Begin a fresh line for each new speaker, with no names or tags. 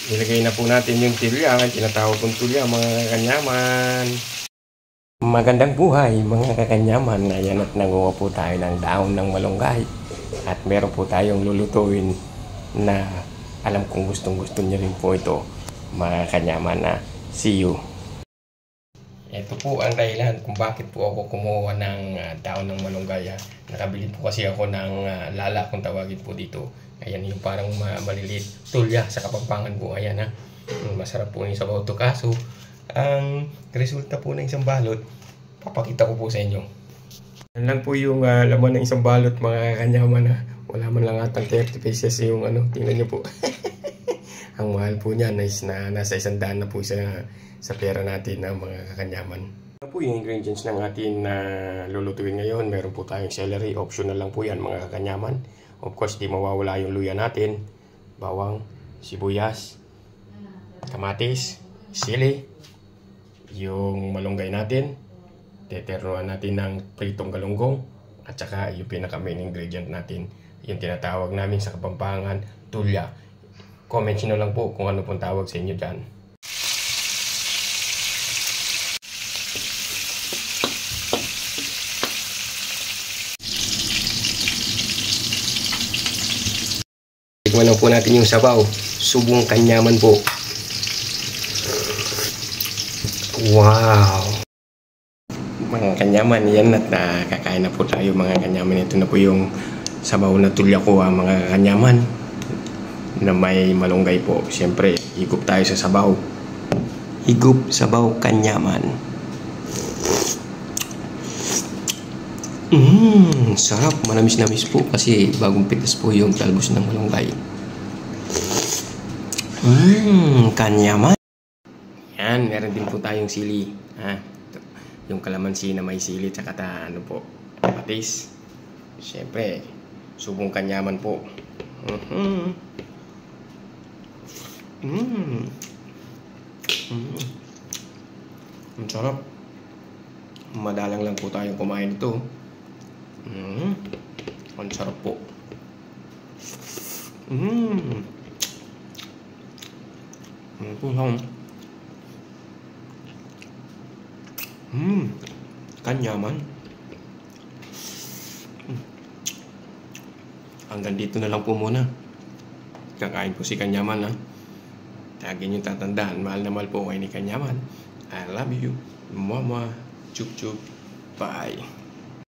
Ilagay na po natin yung tilya, tinatawag kong tilya mga kakanyaman. Magandang buhay mga kakanyaman. Ayan at nanguha po tayo ng daon ng malunggay. At meron po tayong lulutuin na alam kong gustong gusto niya rin po ito mga kakanyaman na see you. Ito po ang dahilan kung bakit po ako kumuha ng daon ng malunggay. Nakabili po kasi ako ng lala kung tawagin po dito. Ayan yung parang maliliit tulya sa Kapampangan po. Ayan ha. Masarap po yung sabaw to. Kaso ang resulta po ng isang balot, papakita ko po sa inyo. Yan lang po yung laman ng isang balot mga kanyaman ha. Wala man lang atang 30 pesos yung ano. Tingnan nyo po. Ang mahal po niya nasa 100 na po sa pera natin na mga kakanyaman. Ano po yung ingredients ng atin na lulutuin ngayon? Meron po tayong celery. Optional lang po yan mga kakanyaman. Of course, di mawawala yung luya natin. Bawang, sibuyas, kamatis, sili, yung malunggay natin. Teternuan natin ng pritong galunggong. At saka yung pinaka main ingredient natin. Yung tinatawag namin sa Kapampangan, tulya. Comment nyo lang po kung ano pong tawag sa inyo dyan. Tikman lang po natin yung sabaw. Subong kanyaman po. Wow! Mga kanyaman, yan at kakain na po tayo mga kanyaman. Ito na po yung sabaw na tulya ko mga kanyaman. Na may malunggay po. Siyempre, higup tayo sa sabaw. Higup, sabaw, kanyaman. Sarap. Manamis-namis po kasi bagong pitas po yung talbos ng malunggay. Kanyaman. Yan, meron din po tayong sili. Yung kalamansi na may sili tsaka ano po, patis. Siyempre, subong kanyaman po. Ang sarap. Madalang lang po tayong kumain ito. Ang sarap po. Kanyaman. Hanggang dito na lang po muna. Kakain po si kanyaman ha. Lagi nyo tatandaan, mahal na mahal po kayo ni kanyaman. I love you, mama. Chup chup. Bye.